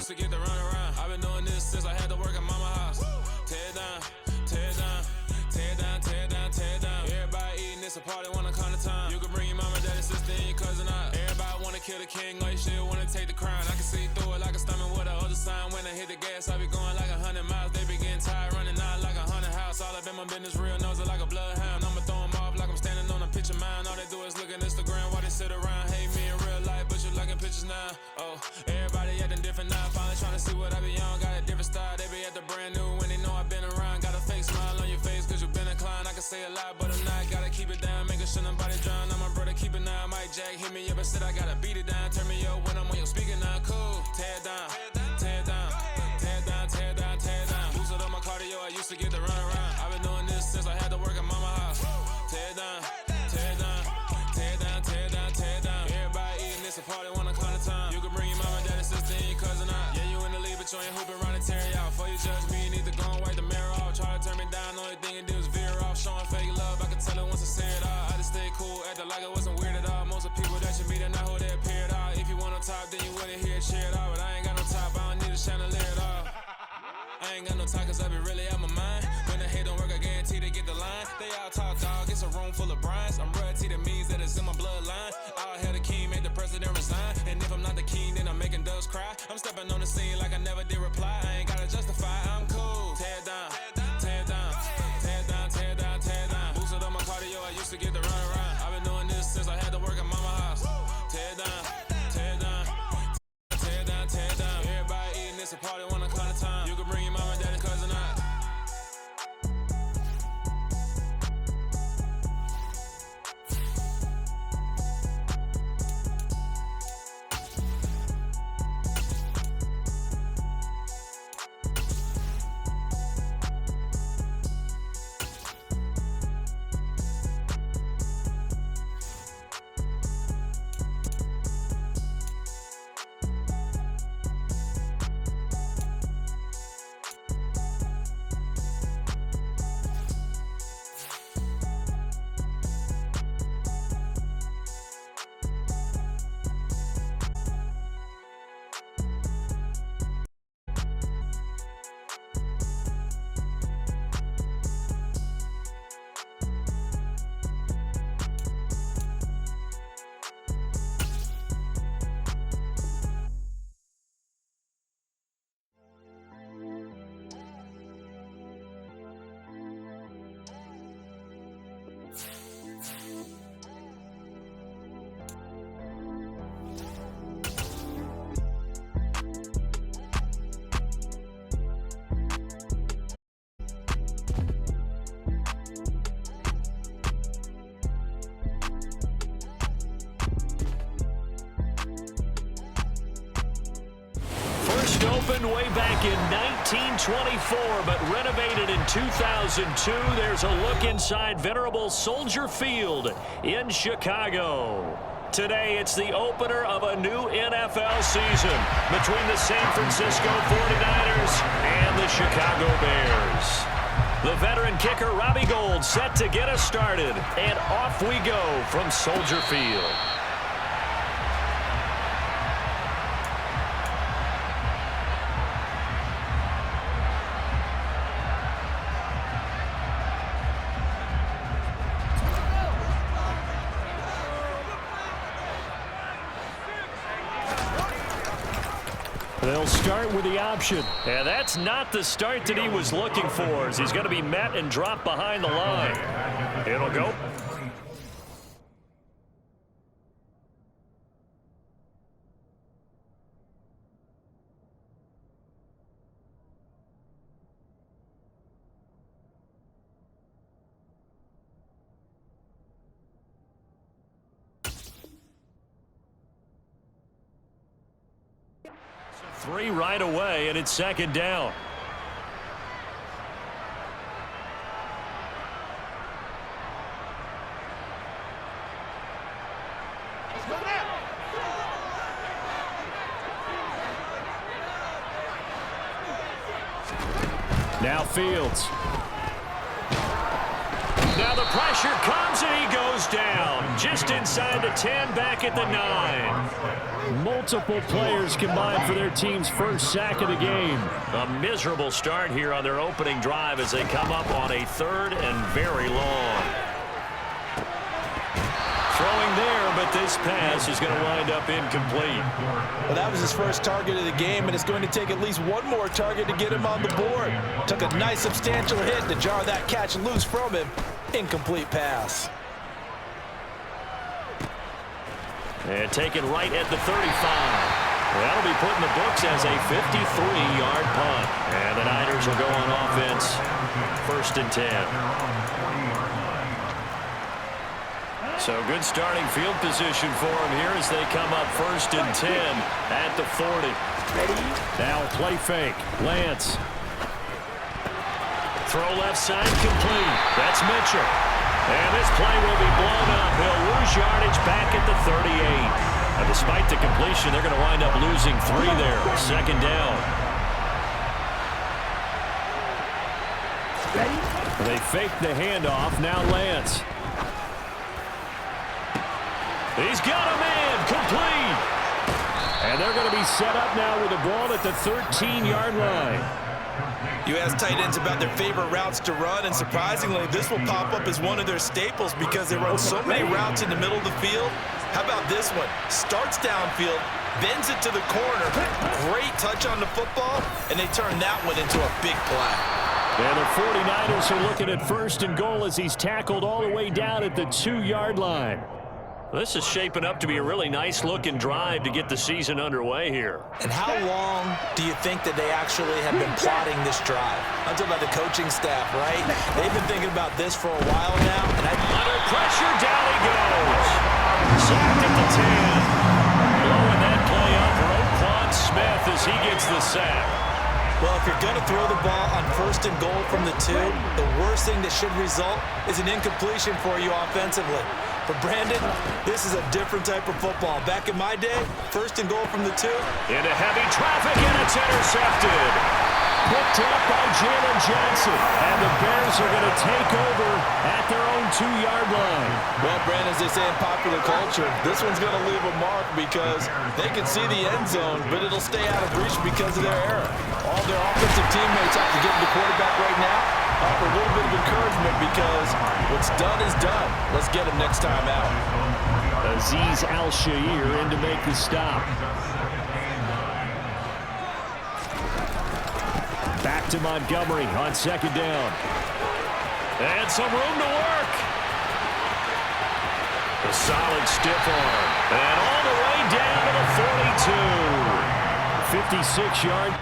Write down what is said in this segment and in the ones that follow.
used to get the run around. I've been doing this since I had to work at mama house. Tear it down, tear it down, tear it down, tear it down, tear it down. Everybody eating, it's a party, wanna come to time. You can bring your mama, daddy, sister, and your cousin out. Everybody wanna kill the king, or you still wanna take the crown. I can see through it like a stomach with a other sign. When I hit the gas, I be going like 100 miles. They be getting tired, running out like 100 house. All up in my business, real nose like a bloodhound. I'ma throw them off like I'm standing on a picture mine. All they do is look at Instagram while they sit around. Hate me in real life, but you liking pictures now. Oh, everybody acting different now. Finally trying to see what I be on. Got a different style, they be at the brand new when they know I've been around. Got a fake smile on your face cause you been inclined. I can say a lot, but I'm not. Gotta keep it down, making sure nobody drown. I'm my brother, keep it now. Mike Jack hit me up and said I gotta beat it down. Turn me up when I'm on your speaker now. Cool, tear it down, tear it down, tear it down, tear it down, tear it down. Boosted up my cardio, I used to get the run around. I've been doing this since I had to work at mama house. Tear it down, tear it down, tear it down, tear it down, tear it down. Everybody eating, it's a party, wanna come to time. You can bring your mama, daddy, sister, and your cousin out. Yeah, you in the lead, but you ain't hooping around and tear it out. Before you judge me, you need to go and wipe the mirror off. Try to turn me down, only thing you do is veer off. Showing fake love, I can tell it once I say it all. I just stay cool, acting like it wasn't weird at all. Most of the people that you meet are not who they appear at all. If you want on top, then you wouldn't hear it shared all. But I ain't got no top, I don't need a chandelier at all. I ain't got no talk cause I be really out my mind. When the hate don't work, I guarantee they get the line. They all talk dog, it's a room full of Bryans. I'm royalty, that means that it's in my bloodline. I'll have the king, make the president resign. And if I'm not the king, then I'm making doves cry. I'm stepping on the scene like I never did reply. I ain't gotta justify, I'm cool. Tear it down, tear it down, tear it down, tear it down, tear it down. Boosted up my cardio, I used to get the run around. I've been doing this since I had to work at mama house. Tear it down, tear it down, tear it down, tear it down. Everybody eating, it's a party, wanna come to time. You can bring your mama, daddy, cousin out. Opened way back in 1924, but renovated in 2002. There's a look inside venerable Soldier Field in Chicago. Today, it's the opener of a new NFL season between the San Francisco 49ers and the Chicago Bears. The veteran kicker Robbie Gould set to get us started, and off we go from Soldier Field. They'll start with the option. And that's not the start that he was looking for, as he's going to be met and dropped behind the line. It'll go. Three right away, and it's second down. Now Fields. Now the pressure comes, and he goes down. Just inside the 10, back at the 9. Multiple players combined for their team's first sack of the game. A miserable start here on their opening drive as they come up on a 3rd and very long. Throwing there, but this pass is going to wind up incomplete. Well, that was his first target of the game, and it's going to take at least one more target to get him on the board. Took a nice substantial hit to jar that catch loose from him. Incomplete pass. And taken right at the 35. That'll be put in the books as a 53-yard punt. And the Niners will go on offense. 1st and 10. So good starting field position for him here as they come up 1st and 10 at the 40. Now play fake. Lance. Throw left side complete. That's Mitchell. And this play will be blown up. He'll lose yardage back at the 38. Now, despite the completion, they're going to wind up losing 3 there. 2nd down. They fake the handoff. Now Lance. He's got a man. Complete. And they're going to be set up now with the ball at the 13-yard line. You ask tight ends about their favorite routes to run, and surprisingly, this will pop up as one of their staples because they run so many routes in the middle of the field. How about this one? Starts downfield, bends it to the corner, great touch on the football, and they turn that one into a big play. And the 49ers are looking at 1st and goal as he's tackled all the way down at the 2-yard line. This is shaping up to be a really nice-looking drive to get the season underway here. And how long do you think that they actually have been plotting this drive? I'm talking about the coaching staff, right? They've been thinking about this for a while now. And under pressure, down he goes. Sacked at the 10. Blowing that play up, Roquan Smith as he gets the sack. Well, if you're going to throw the ball on 1st and goal from the 2, the worst thing that should result is an incompletion for you offensively. But Brandon, this is a different type of football. Back in my day, 1st and goal from the 2. Into heavy traffic, and it's intercepted. Picked up by Jalen Johnson. And the Bears are going to take over at their own 2-yard line. Well, Brandon, as they say in popular culture, this one's going to leave a mark because they can see the end zone, but it'll stay out of reach because of their error. All their offensive teammates have to give the quarterback right now offer a little bit of encouragement because what's done is done. Let's get him next time out. Azeez Al-Shaair in to make the stop. Back to Montgomery on 2nd down. And some room to work. A solid stiff arm. And all the way down to the 42. 56-yard.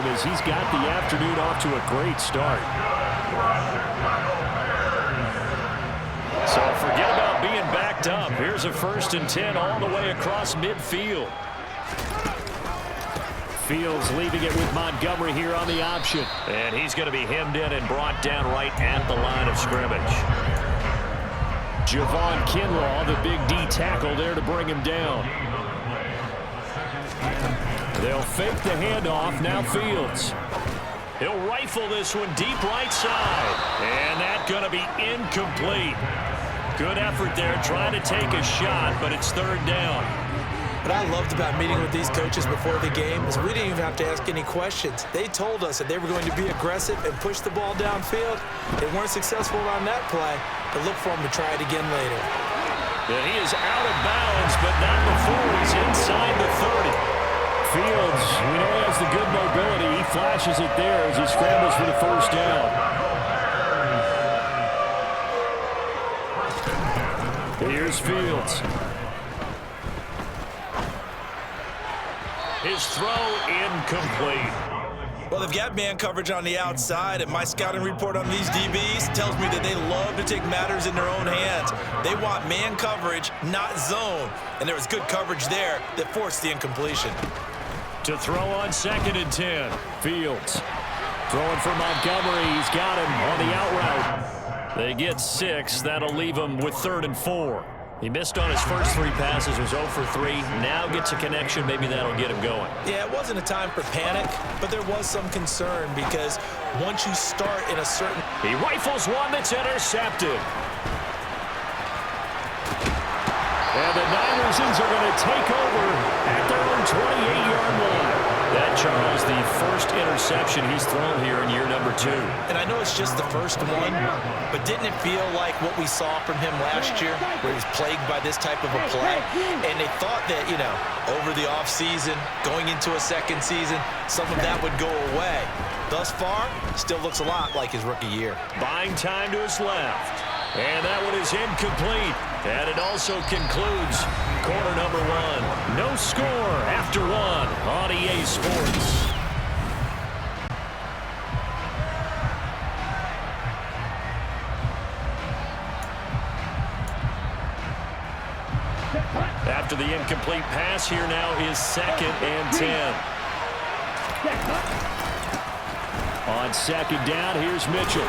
As he's got the afternoon off to a great start. So forget about being backed up. Here's a 1st and 10 all the way across midfield. Fields leaving it with Montgomery here on the option. And he's going to be hemmed in and brought down right at the line of scrimmage. Javon Kinlaw, the big D tackle there to bring him down. They'll fake the handoff. Now Fields. He'll rifle this one deep right side. And that's going to be incomplete. Good effort there trying to take a shot, but it's 3rd down. What I loved about meeting with these coaches before the game is we didn't even have to ask any questions. They told us that they were going to be aggressive and push the ball downfield. They weren't successful on that play, but look for them to try it again later. Yeah, he is out of bounds, but not before he's inside the 30. Fields, we know he has the good mobility. He flashes it there as he scrambles for the 1st down. Here's Fields. His throw incomplete. Well, they've got man coverage on the outside, and my scouting report on these DBs tells me that they love to take matters in their own hands. They want man coverage, not zone. And there was good coverage there that forced the incompletion. To throw on 2nd and 10. Fields. Throwing for Montgomery. He's got him on the out route. They get 6. That'll leave him with 3rd and 4. He missed on his first 3 passes, was 0 for 3. Now gets a connection. Maybe that'll get him going. Yeah, it wasn't a time for panic, but there was some concern because once you start in a certain... He rifles one that's intercepted. And the Niners are going to take over at their own 28-yard line. That, Charles, the first interception he's thrown here in year number 2. And I know it's just the first one, but didn't it feel like what we saw from him last year, where he was plagued by this type of a play? And they thought that, you know, over the offseason, going into a second season, some of that would go away. Thus far, still looks a lot like his rookie year. Buying time to his left. And that one is incomplete. And it also concludes quarter number 1. No score after 1 on EA Sports. After the incomplete pass, here now is 2nd and 10. On 2nd down, here's Mitchell.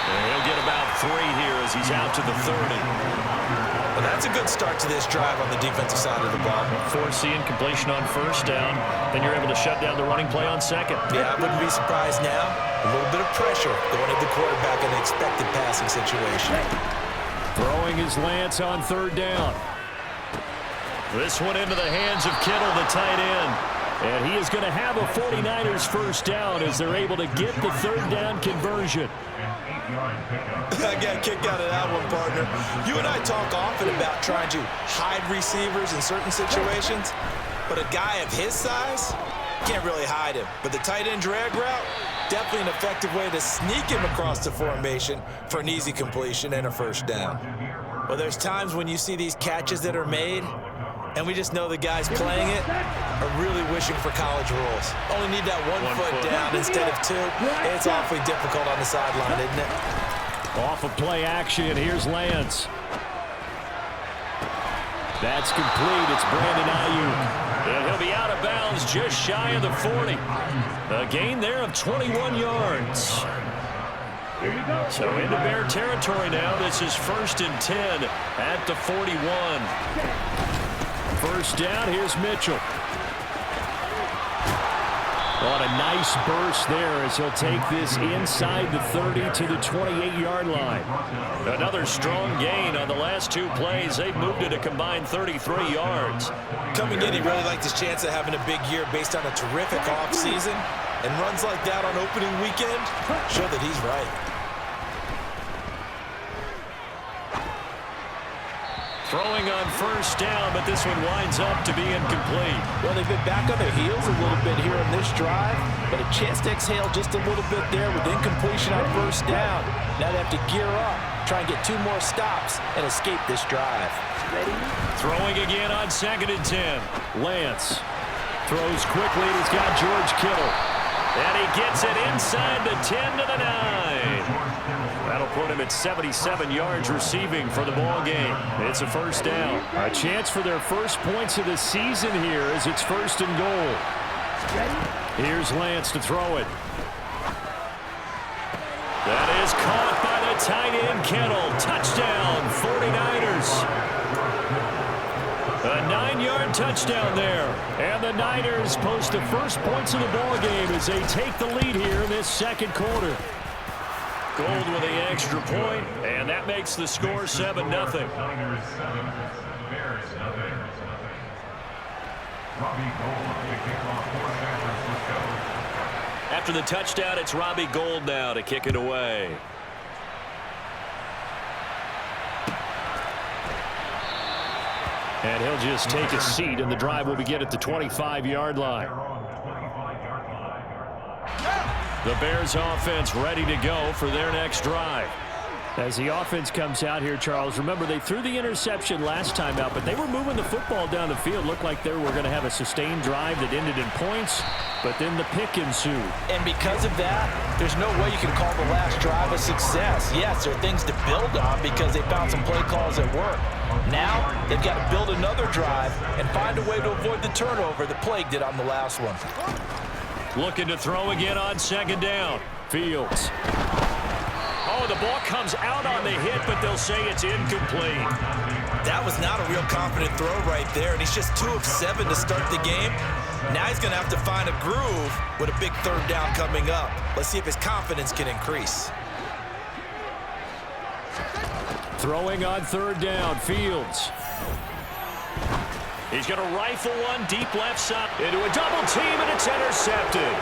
And he'll get about 3 here as he's out to the 30. Well, that's a good start to this drive on the defensive side of the ball. Force the incompletion on 1st down. Then you're able to shut down the running play on 2nd. Yeah, I wouldn't be surprised now. A little bit of pressure going at the quarterback in an expected passing situation. Throwing his Lance on 3rd down. This one into the hands of Kittle, the tight end. And he is going to have a 49ers first down as they're able to get the 3rd down conversion. I got a kick out of that one, partner. You and I talk often about trying to hide receivers in certain situations, but a guy of his size can't really hide him. But the tight end drag route, definitely an effective way to sneak him across the formation for an easy completion and a first down. Well, there's times when you see these catches that are made, and we just know the guys playing it are really wishing for college rules. Only need that one foot down instead of 2. It's awfully difficult on the sideline, isn't it? Off of play action, here's Lance. That's complete. It's Brandon Ayuk. And he'll be out of bounds just shy of the 40. A gain there of 21 yards. So into Bear territory now. This is 1st and 10 at the 41. First down, here's Mitchell. On a nice burst there as he'll take this inside the 30 to the 28-yard line. Another strong gain on the last 2 plays. They've moved it a combined 33 yards. Coming in, he really liked his chance of having a big year based on a terrific offseason. And runs like that on opening weekend show that he's right. Throwing on first down, but this one winds up to be incomplete. Well, they've been back on their heels a little bit here on this drive, but a chance to exhale just a little bit there with incompletion on first down. Now they have to gear up, try and get 2 more stops, and escape this drive. Ready? Throwing again on 2nd and 10. Lance throws quickly, and he's got George Kittle. And he gets it inside the 10 to the 9. That'll put him at 77 yards receiving for the ball game. It's a first down. A chance for their first points of the season here as it's 1st and goal. Here's Lance to throw it. That is caught by the tight end Kittle. Touchdown, 49ers. A 9-yard touchdown there. And the Niners post the first points of the ball game as they take the lead here in this 2nd quarter. Gold with the extra point, and that makes the score 7-0. After the touchdown, it's Robbie Gould now to kick it away. And he'll just take a seat, and the drive will begin at the 25-yard line. The Bears offense ready to go for their next drive. As the offense comes out here, Charles, remember they threw the interception last time out, but they were moving the football down the field. Looked like they were going to have a sustained drive that ended in points, but then the pick ensued. And because of that, there's no way you can call the last drive a success. Yes, there are things to build on because they found some play calls that work. Now, they've got to build another drive and find a way to avoid the turnover that plagued it on the last one. Looking to throw again on second down. Fields. Oh, the ball comes out on the hit, but they'll say it's incomplete. That was not a real confident throw right there, and he's just 2 of 7 to start the game. Now he's going to have to find a groove with a big third down coming up. Let's see if his confidence can increase. Throwing on third down, Fields. He's going to rifle one deep left side into a double team, and it's intercepted.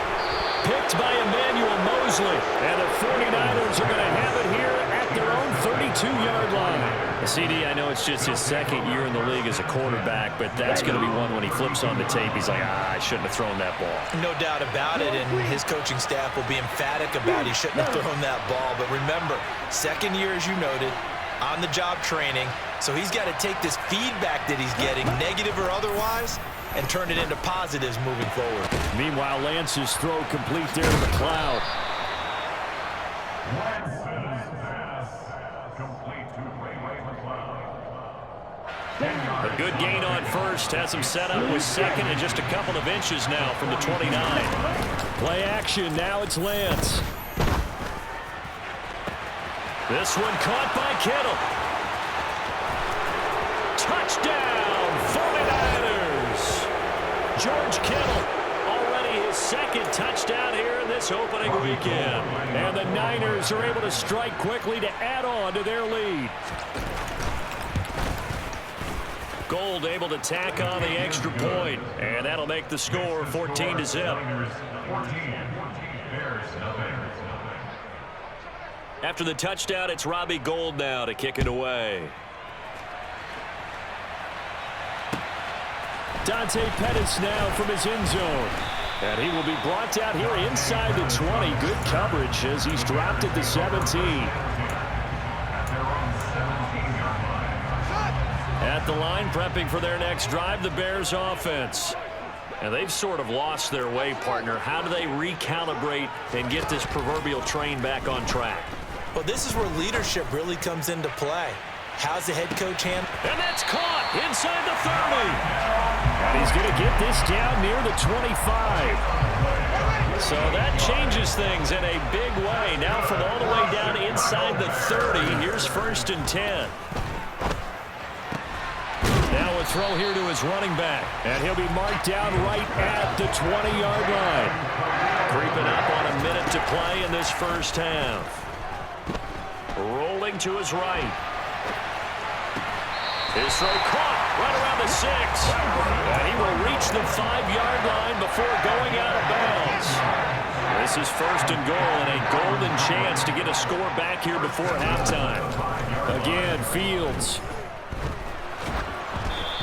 Picked by Emmanuel Mosley, and the 49ers are going to have it here at their own 32-yard line. CD, I know it's just his second year in the league as a quarterback, but that's going to be one when he flips on the tape. He's like, I shouldn't have thrown that ball. No doubt about it, and his coaching staff will be emphatic about he shouldn't have thrown that ball. But remember, second year, as you noted, on-the-job training, so he's got to take this feedback that he's getting, negative or otherwise, and turn it into positives moving forward. Meanwhile, Lance's throw complete there to McLeod. A good gain on first, has him set up with second and just a couple of inches now from the 29. Play action, now it's Lance. This one caught by Kittle. Touchdown, 49ers! George Kittle, already his second touchdown here in this opening weekend. And the Niners are able to strike quickly to add on to their lead. Gold able to tack on the extra point, and that'll make the score 14-0. After the touchdown, it's Robbie Gould now to kick it away. Dante Pettis now from his end zone. And he will be brought out here inside the 20. Good coverage as he's dropped at the 17. At the line, prepping for their next drive, the Bears offense. And they've sort of lost their way, partner. How do they recalibrate and get this proverbial train back on track? Well, this is where leadership really comes into play. How's the head coach handle? And that's caught inside the 30. And he's going to get this down near the 25. So that changes things in a big way. Now from all the way down inside the 30, here's 1st and 10. Now a throw here to his running back. And he'll be marked down right at the 20-yard line. Creeping up on a minute to play in this first half. Rolling to his right. His throw caught right around the 6. And he will reach the 5-yard line before going out of bounds. This is 1st and goal and a golden chance to get a score back here before halftime. Again, Fields.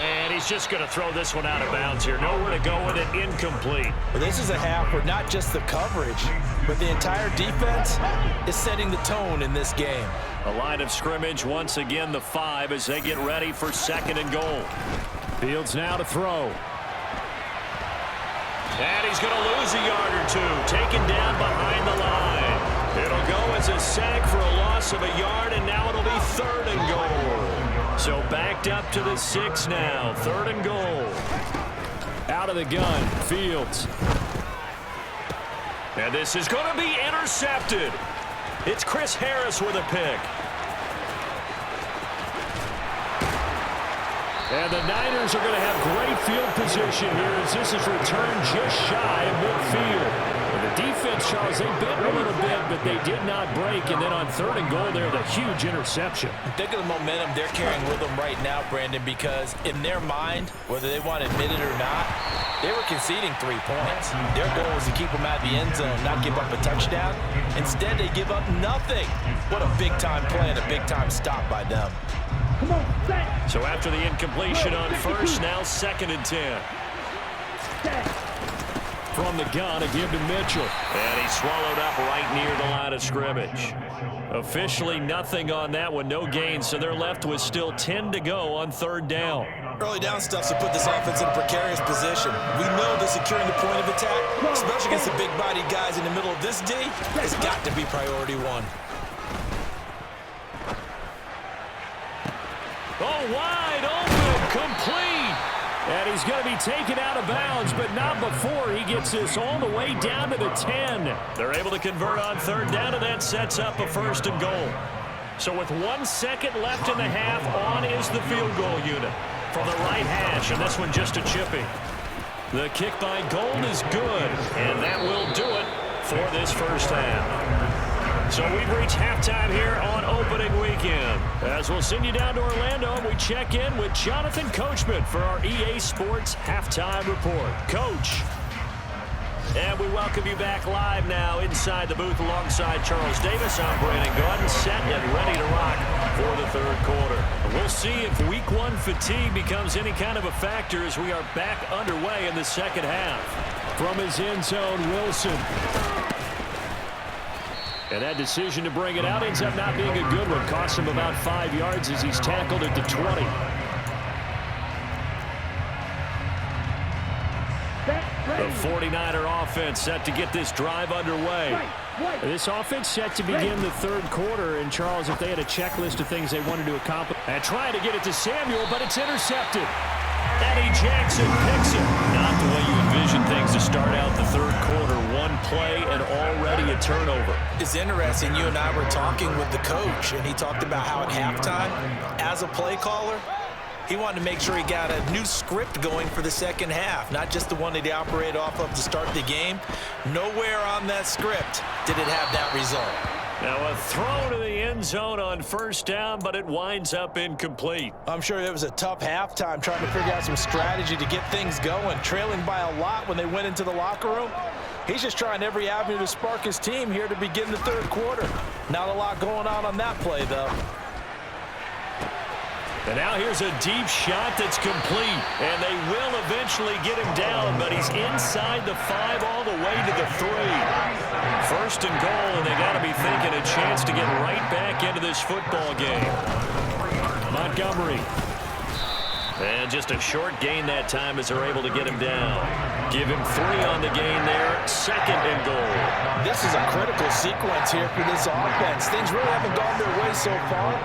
And he's just going to throw this one out of bounds here. Nowhere to go with it. Incomplete. Well, this is a half where not just the coverage, but the entire defense is setting the tone in this game. A line of scrimmage, once again the 5 as they get ready for 2nd and goal. Fields now to throw. And he's going to lose a yard or two. Taken down behind the line. It'll go as a sack for a loss of a yard, and now it'll be 3rd and goal. So backed up to the 6 now. 3rd and goal. Out of the gun, Fields. And this is going to be intercepted. It's Chris Harris with a pick. And the Niners are going to have great field position here as this is returned just shy of midfield. And the defense, Charles, they bit a little bit, but they did not break. And then on 3rd and goal there, the huge interception. Think of the momentum they're carrying with them right now, Brandon, because in their mind, whether they want to admit it or not, they were conceding 3 points. Their goal was to keep them out of the end zone, not give up a touchdown. Instead, they give up nothing. What a big-time play and a big-time stop by them. So after the incompletion on 1st, now 2nd and 10. from the gun, a give to Mitchell. And he's swallowed up right near the line of scrimmage. Officially nothing on that one, no gain, so they're left with still 10 to go on third down. Early down stuff's to put this offense in a precarious position. We know that securing the point of attack, especially against the big-bodied guys in the middle of this D, has got to be priority one. Oh, wide open, complete. And he's going to be taken out of bounds, but not before he gets this all the way down to the 10. They're able to convert on third down, and that sets up a first and goal. So with 1 second left in the half, on is the field goal unit from the right hash, and this one just a chipping. The kick by Gold is good, and that will do it for this first half. So we've reached halftime here on opening weekend. As we'll send you down to Orlando, we check in with Jonathan Coachman for our EA Sports Halftime Report. Coach. And we welcome you back live now inside the booth alongside Charles Davis. I'm Brandon Gordon, set and ready to rock for the third quarter. We'll see if week one fatigue becomes any kind of a factor as we are back underway in the second half. From his end zone, Wilson. And that decision to bring it out ends up not being a good one. Costs him about 5 yards as he's tackled at the 20. The 49er offense set to get this drive underway. This offense set to begin the third quarter. And, Charles, if they had a checklist of things they wanted to accomplish. And trying to get it to Samuel, but it's intercepted. Eddie Jackson picks it. Not the way you envision things to start out the third quarter. One play and already a turnover. It's interesting. You and I were talking with the coach, and he talked about how at halftime, as a play caller, he wanted to make sure he got a new script going for the second half, not just the one that he operated off of to start the game. Nowhere on that script did it have that result. Now a throw to the end zone on first down, but it winds up incomplete. I'm sure it was a tough halftime trying to figure out some strategy to get things going, trailing by a lot when they went into the locker room. He's just trying every avenue to spark his team here to begin the third quarter. Not a lot going on that play, though. And now here's a deep shot that's complete. And they will eventually get him down, but he's inside the 5 all the way to the 3. First and goal, and they got to be thinking a chance to get right back into this football game. Montgomery. And just a short gain that time as they're able to get him down. Give him 3 on the gain there. Second and goal. This is a critical sequence here for this offense. Things really haven't gone their way so far.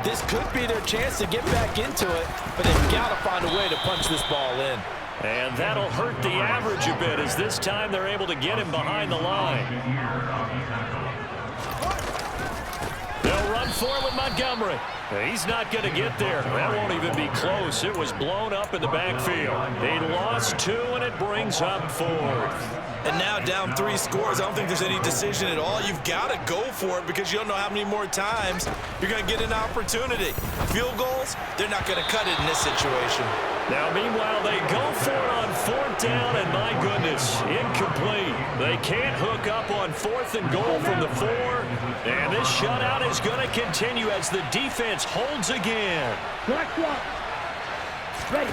This could be their chance to get back into it, but they've got to find a way to punch this ball in. And that'll hurt the average a bit as this time they're able to get him behind the line. They'll run for it with Montgomery. He's not going to get there. That won't even be close. It was blown up in the backfield. They lost 2, and it brings up 4th. And now down 3 scores. I don't think there's any decision at all. You've got to go for it because you don't know how many more times you're going to get an opportunity. Field goals, they're not going to cut it in this situation. Now, meanwhile, they go for it on 4th down, and my goodness, incomplete. They can't hook up on 4th and goal from the 4. And this shutout is going to continue as the defense holds again. Ready.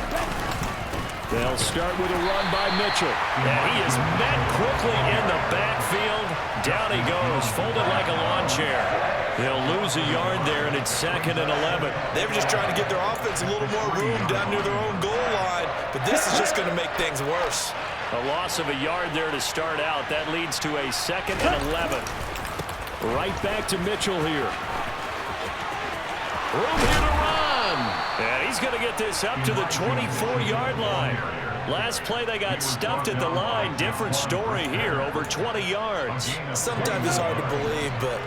They'll start with a run by Mitchell. And he is met quickly in the backfield. Down he goes, folded like a lawn chair. They'll lose a yard there, and it's 2nd and 11. They were just trying to get their offense a little more room down near their own goal line, but this is just going to make things worse. A loss of a yard there to start out. That leads to a 2nd and 11. Right back to Mitchell here. Room here to run. And he's going to get this up to the 24-yard line. Last play, they got stuffed at the line. Different story here, over 20 yards. Sometimes it's hard to believe, but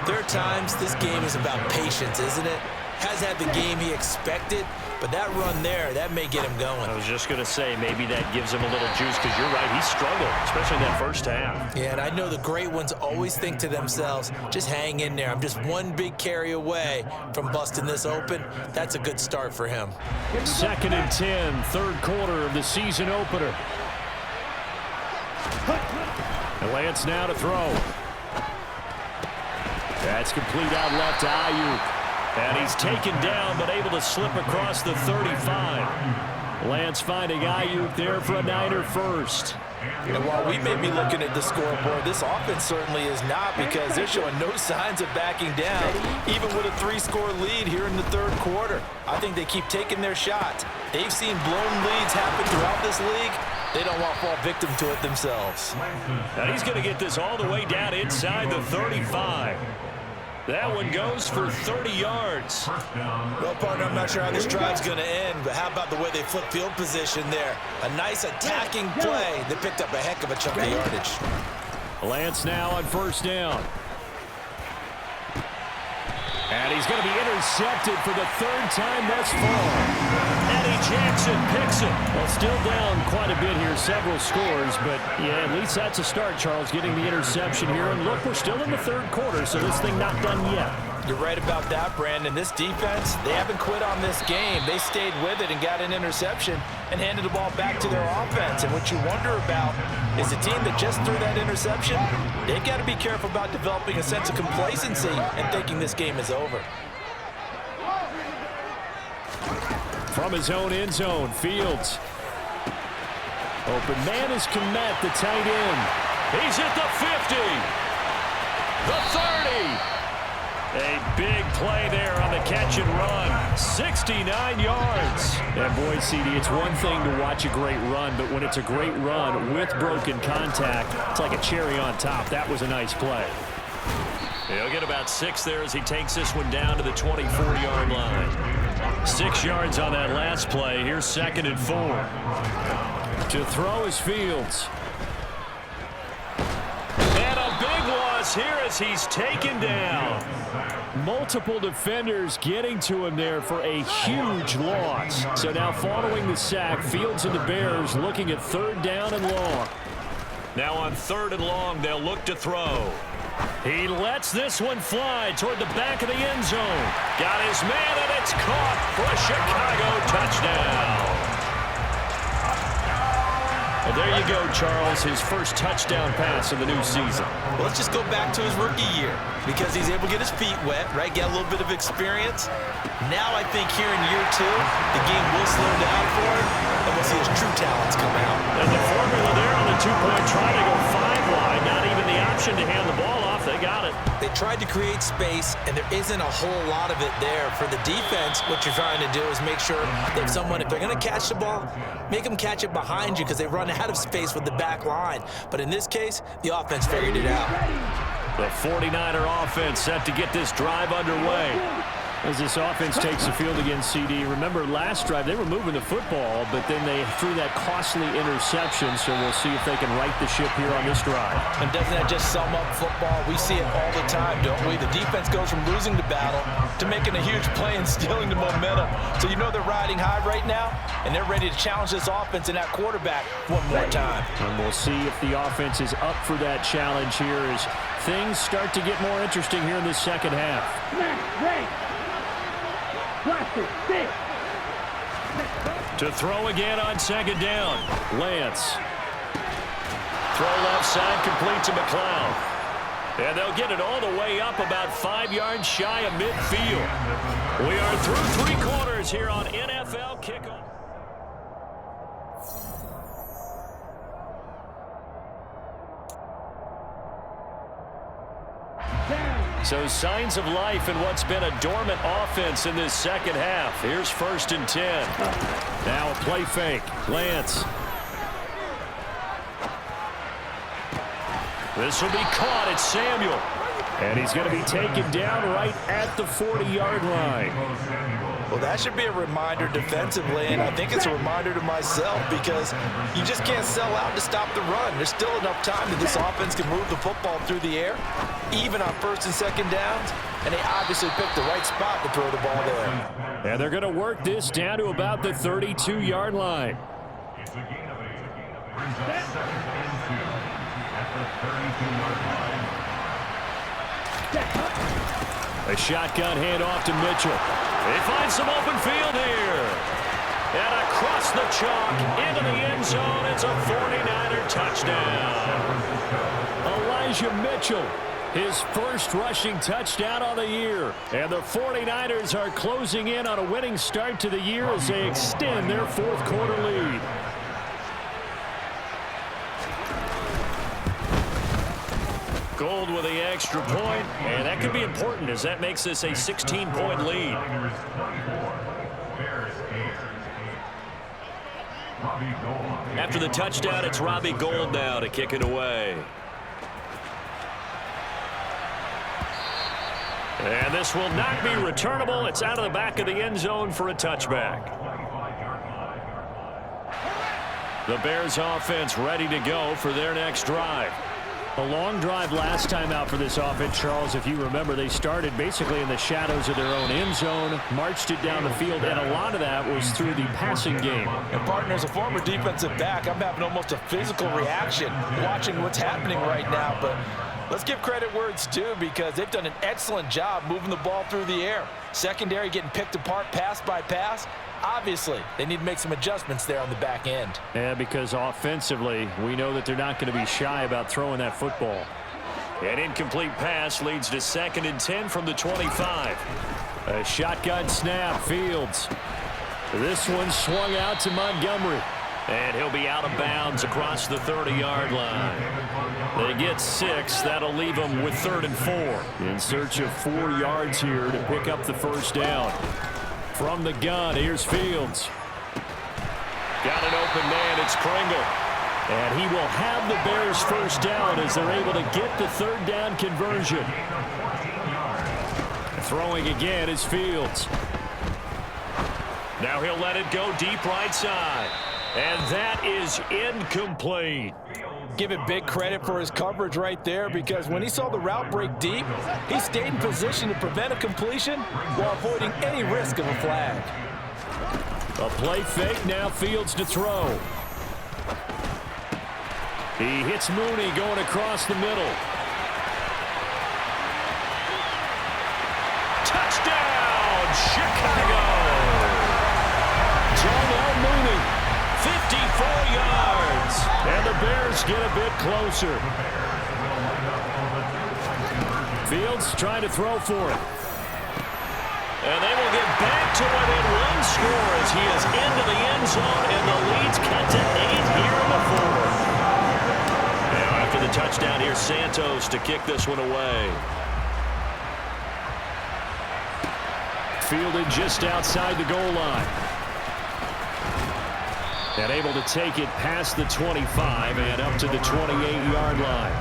there are times this game is about patience, isn't it? Has had the game he expected, but that run there, that may get him going. I was just going to say, maybe that gives him a little juice, because you're right, he struggled, especially in that first half. Yeah, and I know the great ones always think to themselves, just hang in there. I'm just one big carry away from busting this open. That's a good start for him. 2nd and 10, third quarter of the season opener. And Lance now to throw. That's complete out left to Ayuk. And he's taken down, but able to slip across the 35. Lance finding Ayuk there for a Niner first. And while we may be looking at the scoreboard, this offense certainly is not, because they're showing no signs of backing down, even with a 3-score lead here in the third quarter. I think they keep taking their shots. They've seen blown leads happen throughout this league. They don't want to fall victim to it themselves. And he's going to get this all the way down inside the 35. That one goes for 30 yards. Well, partner, I'm not sure how this drive's going to end, but how about the way they flip field position there? A nice attacking play. They picked up a heck of a chunk of yardage. Lance now on first down. And he's going to be intercepted for the third time thus far. Eddie Jackson picks it. Well, still down quite a bit here, several scores, but yeah, at least that's a start, Charles, getting the interception here. And look, we're still in the third quarter, so this thing not done yet. You're right about that, Brandon. This defense, they haven't quit on this game. They stayed with it and got an interception and handed the ball back to their offense. And what you wonder about is a team that just threw that interception, they've got to be careful about developing a sense of complacency and thinking this game is over. From his own end zone, Fields. Open man is Kmet, the tight end. He's at the 50. The 30. A big play there on the catch and run. 69 yards. And boy, CD, it's one thing to watch a great run, but when it's a great run with broken contact, it's like a cherry on top. That was a nice play. He'll get about 6 there as he takes this one down to the 24-yard line. 6 yards on that last play. Here's 2nd and 4. To throw is Fields. And a big loss here as he's taken down. Multiple defenders getting to him there for a huge loss. So now following the sack, Fields and the Bears looking at 3rd down and long. Now on 3rd and long, they'll look to throw. He lets this one fly toward the back of the end zone. Got his man, and it's caught for a Chicago touchdown. And there you go, Charles, his first touchdown pass of the new season. Well, let's just go back to his rookie year, because he's able to get his feet wet, right? Get a little bit of experience. Now I think here in year 2, the game will slow down for him, and we'll see his true talents come out. And the formula there on the 2-point try to go 5 wide, not even the option to hand the ball off. They got it. They tried to create space, and there isn't a whole lot of it there. For the defense, what you're trying to do is make sure that someone, if they're going to catch the ball, make them catch it behind you, because they run out of space with the back line. But in this case, the offense figured it out. The 49er offense set to get this drive underway. As this offense takes the field against CD. Remember, last drive, they were moving the football, but then they threw that costly interception, so we'll see if they can right the ship here on this drive. And doesn't that just sum up football? We see it all the time, don't we? The defense goes from losing the battle to making a huge play and stealing the momentum. So you know they're riding high right now, and they're ready to challenge this offense and that quarterback one more time. And we'll see if the offense is up for that challenge here as things start to get more interesting here in this second half. To throw again on 2nd down. Lance. Throw left side, complete to McLeod. And they'll get it all the way up about 5 yards shy of midfield. We are through 3 quarters here on NFL Kickoff. So signs of life in what's been a dormant offense in this second half. Here's 1st and 10. Now a play fake. Lance. This will be caught. It's Samuel. And he's going to be taken down right at the 40-yard line. Well, that should be a reminder defensively, and I think it's a reminder to myself, because you just can't sell out to stop the run. There's still enough time that this offense can move the football through the air, even on 1st and 2nd downs, and they obviously picked the right spot to throw the ball there. And they're going to work this down to about the 32-yard line. It's a gain of 8. Brings up 2nd and 2 at the 32-yard line. A shotgun handoff to Mitchell. They find some open field here. And across the chalk into the end zone. It's a 49er touchdown. Elijah Mitchell, his first rushing touchdown on the year. And the 49ers are closing in on a winning start to the year as they extend their 4th quarter lead. Gold with the extra point, and that could be important as that makes this a 16-point lead. After the touchdown, it's Robbie Gould now to kick it away. And this will not be returnable. It's out of the back of the end zone for a touchback. The Bears offense ready to go for their next drive. A long drive last time out for this offense, Charles. If you remember, they started basically in the shadows of their own end zone, marched it down the field, and a lot of that was through the passing game. And partner, as a former defensive back, I'm having almost a physical reaction watching what's happening right now. But let's give credit where it's due because they've done an excellent job moving the ball through the air. Secondary getting picked apart pass by pass. Obviously, they need to make some adjustments there on the back end. Yeah, because offensively, we know that they're not going to be shy about throwing that football. An incomplete pass leads to 2nd and 10 from the 25. A shotgun snap, Fields. This one swung out to Montgomery. And he'll be out of bounds across the 30-yard line. They get 6. That'll leave them with 3rd and 4. In search of 4 yards here to pick up the first down. From the gun, here's Fields. Got an open man, it's Pringle. And he will have the Bears first down as they're able to get the 3rd down conversion. Throwing again is Fields. Now he'll let it go deep right side. And that is incomplete. Give it big credit for his coverage right there because when he saw the route break deep, he stayed in position to prevent a completion while avoiding any risk of a flag. A play fake, now Fields to throw. He hits Mooney going across the middle. Touchdown, Chicago! Darnell Mooney, 54 yards. and the Bears get a bit closer. Fields trying to throw for it. And they will get back to within 1 score as he is into the end zone, and the lead's cut to 8 here in the 4th. Now after the touchdown, here's Santos to kick this one away. Fielded just outside the goal line. And able to take it past the 25 and up to the 28-yard line.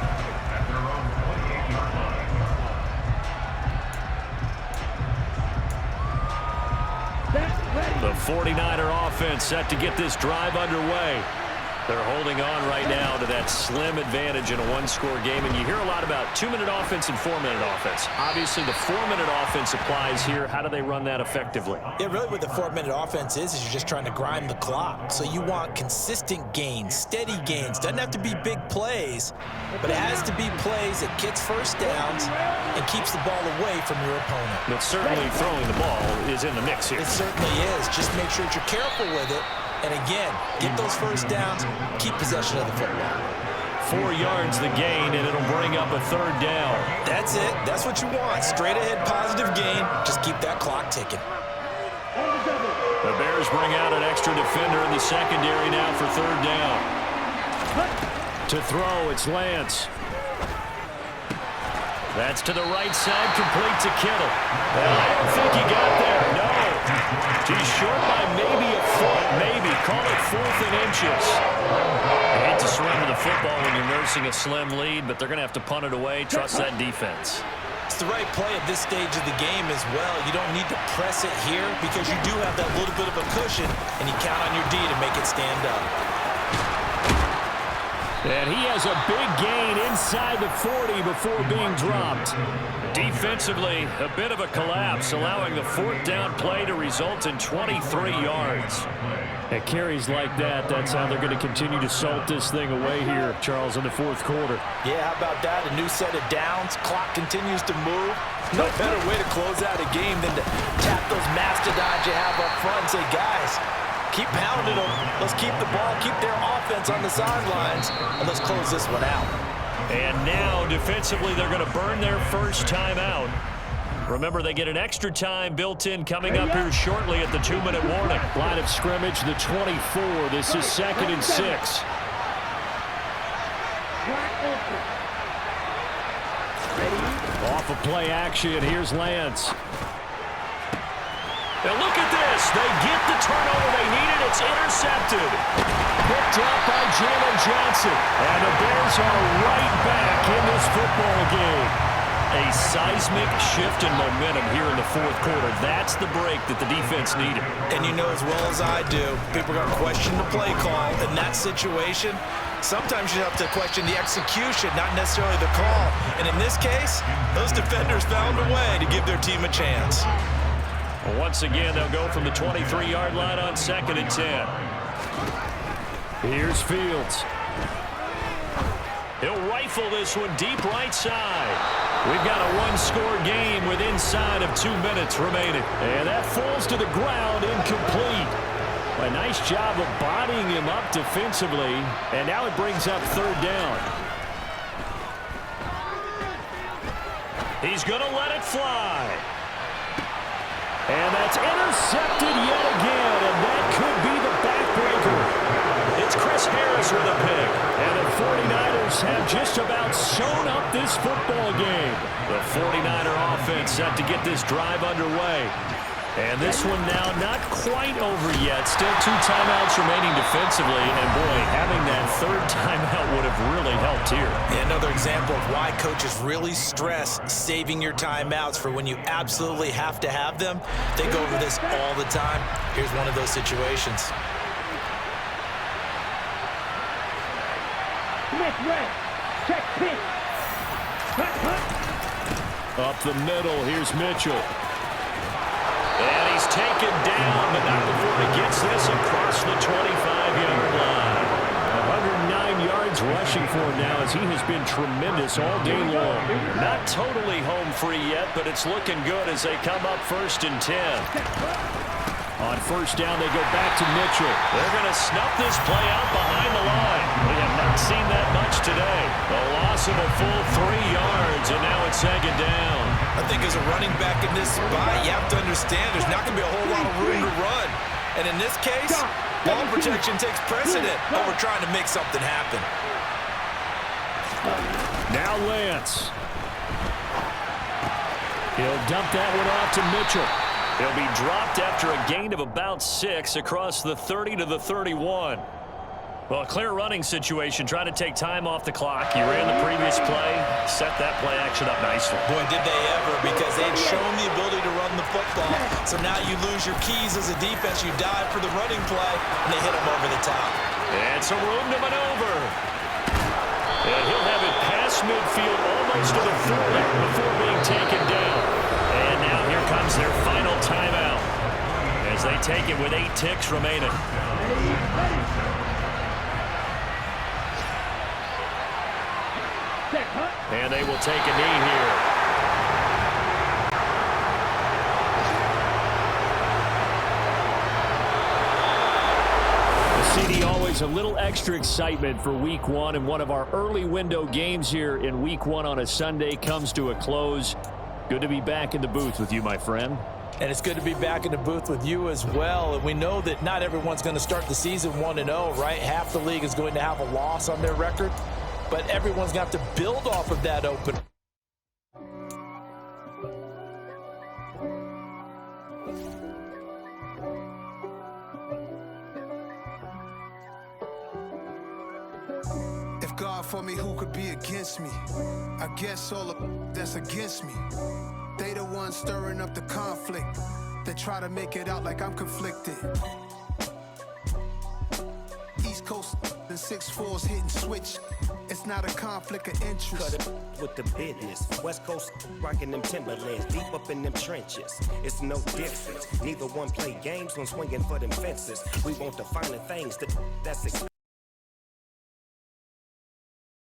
The 49er offense set to get this drive underway. They're holding on right now to that slim advantage in a 1-score game. And you hear a lot about 2-minute offense and 4-minute offense. Obviously, the 4-minute offense applies here. How do they run that effectively? Yeah, really what the 4-minute offense is you're just trying to grind the clock. So you want consistent gains, steady gains. Doesn't have to be big plays, but it has to be plays that gets first downs and keeps the ball away from your opponent. But certainly throwing the ball is in the mix here. It certainly is. Just make sure that you're careful with it. And again, get those first downs, keep possession of the football. 4 yards the gain, and it'll bring up a 3rd down. That's it. That's what you want. Straight ahead positive gain. Just keep that clock ticking. The Bears bring out an extra defender in the secondary now for 3rd down. To throw, it's Lance. That's to the right side, complete to Kittle. Well, I don't think he got there. No. He's short by maybe a foot, maybe. Call it 4th and inches. I hate to surrender the football when you're nursing a slim lead, but they're going to have to punt it away. Trust that defense. It's the right play at this stage of the game as well. You don't need to press it here because you do have that little bit of a cushion, and you count on your D to make it stand up. And he has a big gain inside the 40 before being dropped. Defensively, a bit of a collapse, allowing the 4th down play to result in 23 yards. At carries like that, that's how they're going to continue to salt this thing away here, Charles, in the 4th quarter. Yeah, how about that? A new set of downs. Clock continues to move. No better way to close out a game than to tap those mastodons you have up front and say, guys, keep pounding them. Let's keep the ball, keep their offense on the sidelines, and let's close this one out. And now, defensively, they're going to burn their first time out. Remember, they get an extra time built in coming up here shortly at the 2-minute warning. Line of scrimmage, the 24. This is 2nd and 6. Off of play action, here's Lance. Now look at this. They get the turnover they needed. It's intercepted. Picked up by Jalen Johnson. And the Bears are right back in this football game. A seismic shift in momentum here in the fourth quarter. That's the break that the defense needed. And you know as well as I do, people are going to question the play call. In that situation, sometimes you have to question the execution, not necessarily the call. And in this case, those defenders found a way to give their team a chance. Well, once again, they'll go from the 23-yard line on 2nd and 10. Here's Fields. He'll rifle this one deep right side. We've got a one-score game with inside of 2 minutes remaining. And that falls to the ground incomplete. A nice job of bodying him up defensively. And now it brings up 3rd down. He's going to let it fly. And that's intercepted yet again, and that could be the backbreaker. It's Chris Harris with a pick. And the 49ers have just about sewn up this football game. The 49er offense set to get this drive underway. And this one now not quite over yet. Still 2 timeouts remaining defensively. And, boy, having that 3rd timeout would have really helped here. Yeah, another example of why coaches really stress saving your timeouts for when you absolutely have to have them. They go over this all the time. Here's one of those situations. Up the middle, here's Mitchell. And he's taken down, but not before he gets this across the 25-yard line. 109 yards rushing for him now as he has been tremendous all day long. Not totally home free yet, but it's looking good as they come up 1st and 10. On 1st down, they go back to Mitchell. They're going to snuff this play out behind the line. We have not seen that much today. A loss of a full 3 yards, and now it's 2nd down. I think as a running back in this spot, you have to understand there's not going to be a whole lot of room to run. And in this case, ball protection takes precedent over trying to make something happen. Now Lance. He'll dump that one off to Mitchell. He'll be dropped after a gain of about 6 across the 30 to the 31. Well, a clear running situation. Trying to take time off the clock. You ran the previous play. Set that play action up nicely. Boy, did they ever, because they'd shown the ability to run the football. So now you lose your keys as a defense. You dive for the running play, and they hit them over the top. And some room to maneuver. And he'll have it past midfield almost to the 40 before being taken down. And now here comes their final timeout as they take it with 8 ticks remaining. And they will take a knee here. CD, always a little extra excitement for Week 1, and one of our early window games here in Week 1 on a Sunday comes to a close. Good to be back in the booth with you, my friend. And it's good to be back in the booth with you as well. And we know that not everyone's going to start the season 1-0, right? Half the league is going to have a loss on their record, but everyone's going to have to build off of that open. If God for me, who could be against me? I guess all of that's against me. They the ones stirring up the conflict. They try to make it out like I'm conflicted. East Coast and 6'4s hitting switch. It's not a conflict of interest. Cut it with the business. West Coast rocking them Timberlands, deep up in them trenches. It's no difference. Neither one play games when swinging for them fences. We want the finer things that's